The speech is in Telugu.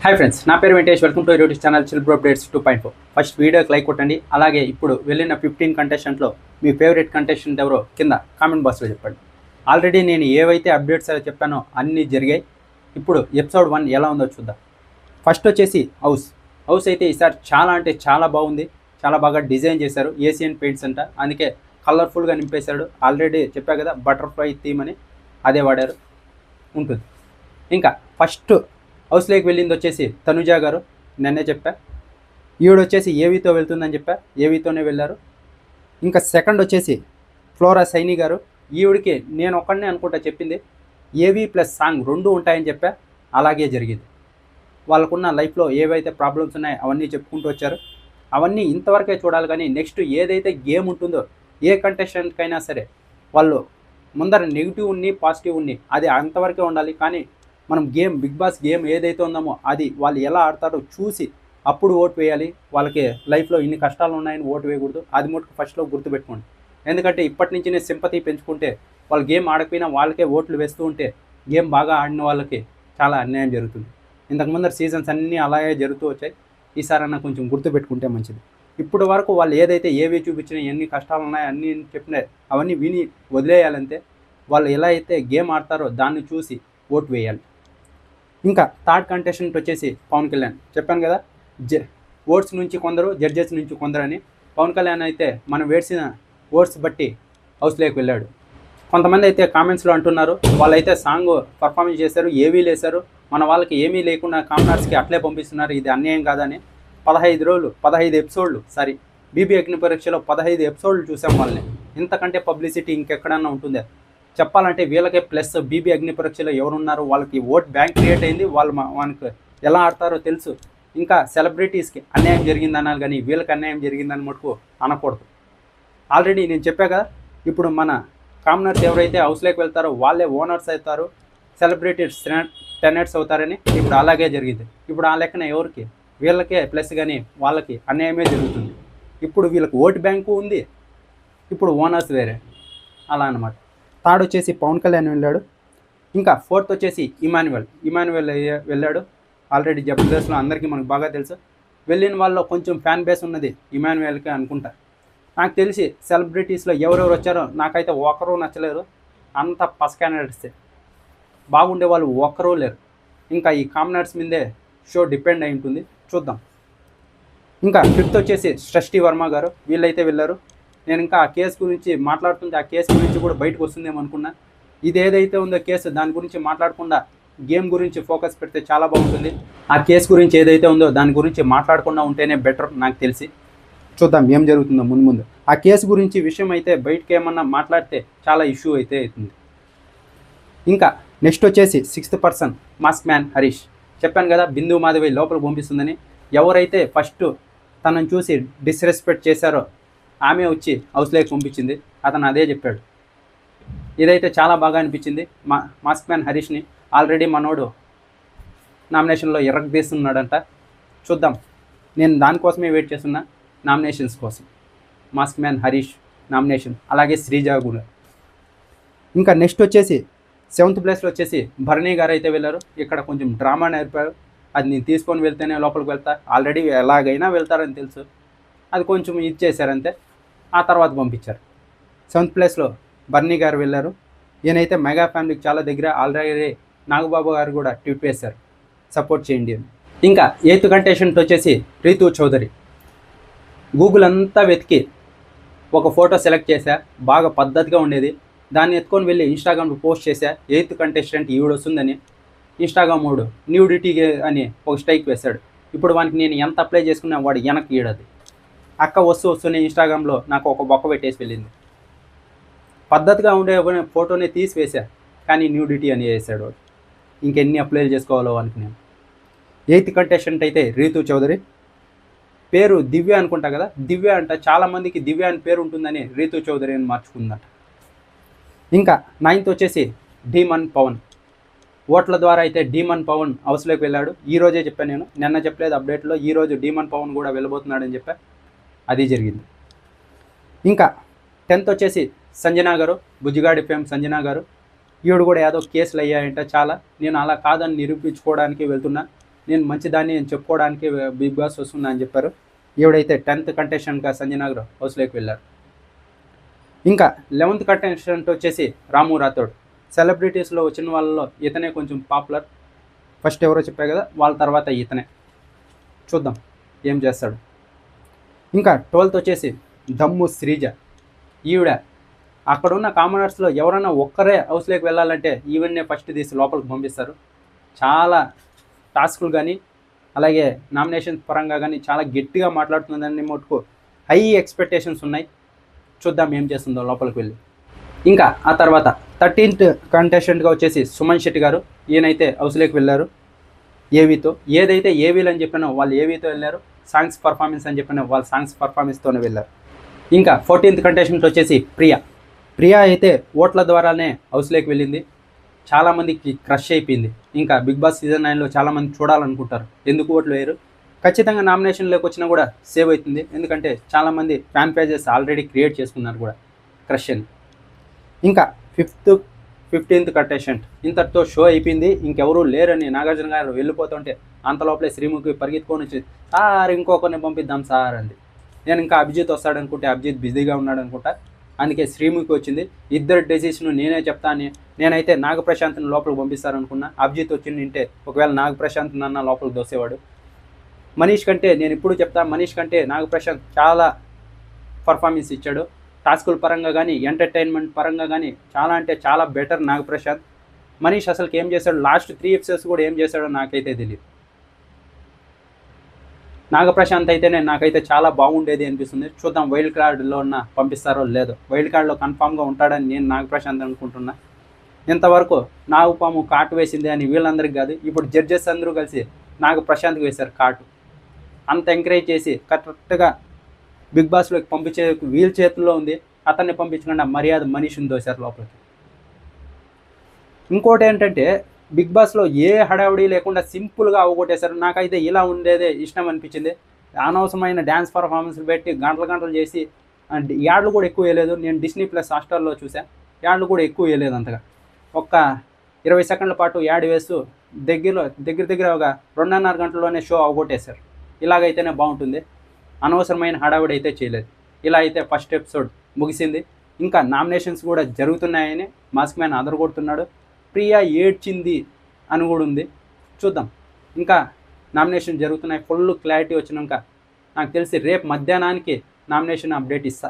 హాయ్ ఫ్రెండ్స్, నా పేరు Venkatesh. Welcome to YouTube channel chill bro updates 2.4. First వీడియోకి లైక్ కొట్టండి. అలాగే ఇప్పుడు వెళ్ళిన 15 కంటెస్టెంట్లో మీ ఫేవరెట్ కంటెస్టెంట్ ఎవరో కింద కామెంట్ బాక్స్లో చెప్పండి. ఆల్రెడీ నేను ఏవైతే అప్డేట్స్ చెప్పానో అన్నీ జరిగాయి. ఇప్పుడు ఎపిసోడ్ 1 ఎలా ఉందో చూద్దాం. ఫస్ట్ వచ్చేసి హౌస్ అయితే ఈసారి చాలా అంటే చాలా బాగుంది. చాలా బాగా డిజైన్ చేశారు. ఏషియన్ పెయింట్స్ అంట, అందుకే కలర్ఫుల్గా నింపేశాడు. ఆల్రెడీ చెప్పా కదా, బటర్ఫ్లై థీమ్ అని అదే వాడారు. ఉంటుంది. ఇంకా ఫస్ట్ హౌస్లోకి వెళ్ళింది వచ్చేసి తనుజ గారు. నిన్నే చెప్పా. ఈవిడ వచ్చేసి ఏవీతో వెళ్తుందని చెప్పా, ఏవీతోనే వెళ్ళారు. ఇంకా సెకండ్ వచ్చేసి ఫ్లోరా సైని గారు. ఈవిడికి నేను ఒక్కడనే అనుకుంటా చెప్పింది, ఏవీ ప్లస్ సాంగ్ 2 ఉంటాయని చెప్పా. అలాగే జరిగింది. వాళ్ళకున్న లైఫ్లో ఏవైతే ప్రాబ్లమ్స్ ఉన్నాయో అవన్నీ చెప్పుకుంటూ వచ్చారు. అవన్నీ ఇంతవరకే చూడాలి, కానీ నెక్స్ట్ ఏదైతే గేమ్ ఉంటుందో ఏ కంటెస్టెంట్కైనా సరే వాళ్ళు ముందర నెగిటివ్ ఉన్ని పాజిటివ్ ఉన్ని అది అంతవరకే ఉండాలి. కానీ మనం గేమ్, బిగ్ బాస్ గేమ్ ఏదైతే ఉందామో అది వాళ్ళు ఎలా ఆడతారో చూసి అప్పుడు ఓటు వేయాలి. వాళ్ళకి లైఫ్లో ఇన్ని కష్టాలు ఉన్నాయని ఓటు వేయకూడదు. అది మటుకు ఫస్ట్లో గుర్తుపెట్టుకోండి. ఎందుకంటే ఇప్పటి నుంచి నేను సింపతి పెంచుకుంటే వాళ్ళు గేమ్ ఆడకపోయినా వాళ్ళకే ఓట్లు వేస్తూ ఉంటే గేమ్ బాగా ఆడిన వాళ్ళకి చాలా అన్యాయం జరుగుతుంది. ఇంతకుముందర సీజన్స్ అన్నీ అలాగే జరుగుతూ వచ్చాయి. ఈసారన్నా కొంచెం గుర్తుపెట్టుకుంటే మంచిది. ఇప్పుడు వరకు వాళ్ళు ఏదైతే ఏవి చూపించినా, ఎన్ని కష్టాలు ఉన్నాయో అన్నీ చెప్పినా అవన్నీ విని వదిలేయాలంతే. వాళ్ళు ఎలా అయితే గేమ్ ఆడతారో దాన్ని చూసి ఓటు వేయాలి. ఇంకా థర్డ్ కంటెస్టెంట్ వచ్చేసి పవన్ కళ్యాణ్. చెప్పాను కదా, ఓట్స్ నుంచి కొందరు, జడ్జెస్ నుంచి కొందరు అని. పవన్ కళ్యాణ్ అయితే మనం వేసిన ఓట్స్ బట్టి హౌస్లోకి వెళ్ళాడు. కొంతమంది అయితే కామెంట్స్లో అంటున్నారు, వాళ్ళైతే సాంగ్ పర్ఫార్మెన్స్ చేశారు, ఏవీ లేశారు, మన వాళ్ళకి ఏమీ లేకుండా కామనర్స్కి అట్లే పంపిస్తున్నారు, ఇది అన్యాయం కాదని. 15 ఎపిసోడ్లు బీబీ అగ్ని పరీక్షలో 15 ఎపిసోడ్లు చూసాం వాళ్ళని. ఇంతకంటే పబ్లిసిటీ ఇంకెక్కడన్నా ఉంటుందా? చెప్పాలంటే వీళ్ళకే ప్లస్. బీబీ అగ్ని పరీక్షలో ఎవరున్నారు, వాళ్ళకి ఓట్ బ్యాంక్ క్రియేట్ అయింది. వాళ్ళు మనకు ఎలా ఆడతారో తెలుసు. ఇంకా సెలబ్రిటీస్కి అన్యాయం జరిగింది అనాలి, కానీ వీళ్ళకి అన్యాయం జరిగిందని మటుకు అనకూడదు. ఆల్రెడీ నేను చెప్పా కదా, ఇప్పుడు మన కామనర్స్ ఎవరైతే హౌస్లోకి వెళ్తారో వాళ్ళే ఓనర్స్ అవుతారు, సెలబ్రిటీస్ టెనెట్స్ అవుతారని. ఇప్పుడు అలాగే జరిగింది. ఇప్పుడు ఆ లెక్కన ఎవరికి, వీళ్ళకే ప్లస్, కానీ వాళ్ళకి అన్యాయమే జరుగుతుంది. ఇప్పుడు వీళ్ళకి ఓట్ బ్యాంకు ఉంది, ఇప్పుడు ఓనర్స్ వేరే, అలా అన్నమాట. థర్డ్ వచ్చేసి పవన్ కళ్యాణ్ వెళ్ళాడు. ఇంకా ఫోర్త్ వచ్చేసి ఇమాన్యువల్ వెళ్ళాడు. ఆల్రెడీ జబర్దస్త్లో అందరికీ మనకు బాగా తెలుసు. వెళ్ళిన వాళ్ళలో కొంచెం ఫ్యాన్ బేస్ ఉన్నది ఇమాన్యువల్కి అనుకుంటా. నాకు తెలిసి సెలబ్రిటీస్లో ఎవరెవరు వచ్చారో నాకైతే ఒకరూ నచ్చలేరు. అంత పస్ క్యాండిడేట్సే, బాగుండే వాళ్ళు ఒక్కరూ లేరు. ఇంకా ఈ కామనర్స్ మీదే షో డిపెండ్ అయి ఉంటుంది, చూద్దాం. ఇంకా ఫిఫ్త్ వచ్చేసి సృష్టి వర్మ గారు. వీళ్ళైతే వెళ్ళారు. నేను ఇంకా ఆ కేసు గురించి మాట్లాడుతుంటే ఆ కేసు గురించి కూడా బయటకు వస్తుందేమో అనుకున్నా. ఇది ఏదైతే ఉందో కేసు, దాని గురించి మాట్లాడకుండా గేమ్ గురించి ఫోకస్ పెడితే చాలా బాగుంటుంది. ఆ కేసు గురించి ఏదైతే ఉందో దాని గురించి మాట్లాడకుండా ఉంటేనే బెటర్ నాకు తెలిసి. చూద్దాం ఏం జరుగుతుందో ముందు. ఆ కేసు గురించి విషయం అయితే బయటకు ఏమన్నా మాట్లాడితే చాలా ఇష్యూ అయితే అవుతుంది. ఇంకా నెక్స్ట్ వచ్చేసి 6th person mask man Harish. చెప్పాను కదా, బిందు మాధవి లోపలికి పంపిస్తుందని. ఎవరైతే ఫస్ట్ తనను చూసి డిస్రెస్పెక్ట్ చేశారో ఆమె వచ్చి హౌస్లోకి పంపించింది. అతను అదే చెప్పాడు. ఇదైతే చాలా బాగా అనిపించింది మాస్క్ మ్యాన్ హరీష్ని. ఆల్రెడీ మనోడు నామినేషన్లో ఎర్రగదీస్తున్నాడంట. చూద్దాం, నేను దానికోసమే వెయిట్ చేస్తున్నా, నామినేషన్స్ కోసం. మాస్క్ మ్యాన్ హరీష్ నామినేషన్, అలాగే శ్రీజ కూడా. ఇంకా నెక్స్ట్ వచ్చేసి 7th ప్లేస్లో వచ్చేసి భరణి గారు అయితే వెళ్ళారు. ఇక్కడ కొంచెం డ్రామా నేర్పారు. అది నేను తీసుకొని వెళ్తేనే లోపలికి వెళ్తా, ఆల్రెడీ ఎలాగైనా వెళ్తారని తెలుసు. అది కొంచెం ఇది చేశారంతే, ఆ తర్వాత పంపించారు. 7th ప్లేస్లో బర్నీ గారు వెళ్ళారు. ఈయనైతే మెగా ఫ్యామిలీకి చాలా దగ్గర. ఆల్రెడీ నాగబాబు గారు కూడా ట్వీట్ వేశారు, సపోర్ట్ చేయండి అని. ఇంకా 8th కంటెస్టెంట్ వచ్చేసి రీతూ చౌదరి. గూగుల్ అంతా వెతికి ఒక ఫోటో సెలెక్ట్ చేశా, బాగా పద్ధతిగా ఉండేది. దాన్ని ఎత్తుకొని వెళ్ళి ఇన్స్టాగ్రామ్లో పోస్ట్ చేశా. 8th కంటెస్టెంట్ ఈవిడ వస్తుందని. ఇన్స్టాగ్రామ్ వాడు న్యూడిటీ అని ఒక స్ట్రైక్ వేశాడు. ఇప్పుడు వానికి నేను ఎంత అప్లై చేసుకున్నా వాడు వెనక్కి ఈడది. అక్క వస్తూనే ఇన్స్టాగ్రామ్లో నాకు ఒక బొక్క పెట్టేసి వెళ్ళింది. పద్ధతిగా ఉండే ఫోటోని తీసి వేశా, కానీ న్యూడిటీ అని వేసాడు వాడు. ఇంకెన్ని అప్లై చేసుకోవాలో అనుకున్నాను. 8th కంటెస్టెంట్ అయితే రీతూ చౌదరి. పేరు దివ్య అనుకుంటా కదా, దివ్య అంట. చాలామందికి దివ్య అని పేరు ఉంటుందని రీతూ చౌదరి అని మార్చుకుందట. ఇంకా 9th వచ్చేసి డీమన్ పవన్. ఓట్ల ద్వారా అయితే డీమన్ పవన్ హౌస్లోకి వెళ్ళాడు. ఈరోజే చెప్పాను నేను, నిన్న చెప్పలేదు అప్డేట్లో. ఈరోజు డీమన్ పవన్ కూడా వెళ్ళబోతున్నాడని చెప్పా, అది జరిగింది. ఇంకా 10th వచ్చేసి సంజనా గారు, బుజ్జిగాడి ఫేమ్ సంజనా గారు. ఈవిడ కూడా ఏదో కేసులు అయ్యాయంట చాలా. నేను అలా కాదని నిరూపించుకోవడానికి వెళ్తున్నా. నేను మంచిదాన్ని అని చెప్పుకోవడానికి బిగ్ బాస్ వస్తుందా అని చెప్పారు. ఈవిడైతే 10th కంటెస్టెంట్గా సంజయ్ నాగర్ హౌస్లోకి వెళ్ళారు. ఇంకా 11th కంటెస్టెంట్ వచ్చేసి రాము రాథోడ్. సెలబ్రిటీస్లో వచ్చిన వాళ్ళలో ఇతనే కొంచెం పాపులర్. ఫస్ట్ ఎవరో చెప్పా కదా, వాళ్ళ తర్వాత ఇతనే. చూద్దాం ఏం చేస్తాడు. ఇంకా 12th వచ్చేసి దమ్ము శ్రీజ. ఈవిడ అక్కడున్న కామనర్స్లో ఎవరైనా ఒక్కరే హౌస్లోకి వెళ్ళాలంటే ఈవెన్నే ఫస్ట్ తీసి లోపలికి పంపిస్తారు. చాలా టాస్కులు కానీ అలాగే నామినేషన్ పరంగా కానీ చాలా గట్టిగా మాట్లాడుతుందని మటుకు హై ఎక్స్పెక్టేషన్స్ ఉన్నాయి. చూద్దాం ఏం చేస్తుందో లోపలికి వెళ్ళి. ఇంకా ఆ తర్వాత 13th కంటెస్టెంట్గా వచ్చేసి సుమన్ శెట్టి గారు. ఈయనైతే హౌస్లోకి వెళ్ళారు ఏవీతో. ఏదైతే ఏవీలు అని చెప్పినో వాళ్ళు ఏవీతో వెళ్ళారు, సాంగ్స్ పర్ఫార్మెన్స్ అని చెప్పిన వాళ్ళు సాంగ్స్ పర్ఫార్మెన్స్తోనే వెళ్ళారు. ఇంకా 14th కంటెస్టెంట్ వచ్చేసి ప్రియా అయితే ఓట్ల ద్వారానే హౌస్లోకి వెళ్ళింది. చాలామందికి క్రష్ అయిపోయింది. ఇంకా బిగ్ బాస్ సీజన్ 9లో చాలామంది చూడాలనుకుంటారు, ఎందుకు ఓట్లు వేయరు. ఖచ్చితంగా నామినేషన్లోకి వచ్చినా కూడా సేవ్ అవుతుంది, ఎందుకంటే చాలామంది ఫ్యాన్ పేజెస్ ఆల్రెడీ క్రియేట్ చేసుకున్నారు కూడా క్రష్ అని. ఇంకా 15th కంటెస్టెంట్ ఇంతటితో షో అయిపోయింది. ఇంకెవరూ లేరని నాగార్జున గారు వెళ్ళిపోతుంటే అంతలోపలే శ్రీముఖి పరిగెత్తుకొని వచ్చి సార్ ఇంకొకరిని పంపిద్దాం సార్ అంది. నేను ఇంకా అభిజిత్ వస్తాడనుకుంటే అభిజిత్ బిజీగా ఉన్నాడు అనుకుంటా, అందుకే శ్రీముఖి వచ్చింది. ఇద్దరు డెసిషన్ నేనే చెప్తాను. నేనైతే నాగప్రశాంత్ని లోపలికి పంపిస్తారనుకున్నా. అభిజిత్ వచ్చింది వింటే ఒకవేళ నాగప్రశాంత్ నన్న లోపలికి దోసేవాడు. మనీష్ కంటే నేను ఇప్పుడు చెప్తా, మనీష్ కంటే నాగప్రశాంత్ చాలా పర్ఫార్మెన్స్ ఇచ్చాడు. టాస్కుల పరంగా కానీ ఎంటర్టైన్మెంట్ పరంగా కానీ చాలా అంటే చాలా బెటర్ నాగప్రశాంత్. మనీష్ అసలుకి ఏం చేశాడు, లాస్ట్ 3 ఎపిసోడ్స్ కూడా ఏం చేశాడో నాకైతే తెలియదు. నాగప్రశాంత్ అయితేనే నాకైతే చాలా బాగుండేది అనిపిస్తుంది. చూద్దాం వైల్డ్ కార్డులో పంపిస్తారో లేదో. వైల్డ్ కార్డులో కన్ఫామ్గా ఉంటాడని నేను నాగప్రశాంత్ అనుకుంటున్నా. ఇంతవరకు నాగపాము కాటు వేసింది అని వీళ్ళందరికీ కాదు, ఇప్పుడు జడ్జెస్ అందరూ కలిసి నాగప్రశాంత్కి వేశారు కాటు. అంత ఎంకరేజ్ చేసి కరెక్ట్గా బిగ్ బాస్లోకి పంపించే వీళ్ళ చేతుల్లో ఉంది. అతన్ని పంపించకుండా మర్యాద మనీష్ని దోశారు లోపలికి. ఇంకోటి ఏంటంటే బిగ్ బాస్లో ఏ హడావుడి లేకుండా సింపుల్గా అవగొట్టేశారు. నాకైతే ఇలా ఉండేదే ఇష్టం అనిపించింది. అనవసరమైన డ్యాన్స్ పర్ఫార్మెన్స్లు పెట్టి గంటలు చేసి యాడ్లు కూడా ఎక్కువ వేయలేదు. నేను డిస్నీ ప్లస్ హాట్‌స్టార్లో చూసా, యాడ్లు కూడా ఎక్కువ వేయలేదు అంతగా. ఒక్క 20 సెకండ్ల పాటు యాడ్ వేస్తూ దగ్గర ఒక 2.5 గంటల్లోనే షో అవగొట్టేశారు. ఇలాగైతేనే బాగుంటుంది. అనవసరమైన హడావుడి అయితే చేయలేదు. ఇలా అయితే ఫస్ట్ ఎపిసోడ్ ముగిసింది. ఇంకా నామినేషన్స్ కూడా జరుగుతున్నాయని మాస్క్ మ్యాన్ అదరగొడుతున్నాడు. ప్రియా ఏడ్చింది అని కూడా ఉంది. చూద్దాం, ఇంకా నామినేషన్ జరుగుతున్నాయి. ఫుల్ క్లారిటీ వచ్చినాక నాకు తెలిసి రేపు మధ్యాహ్నానికి నామినేషన్ అప్డేట్ ఇస్తా.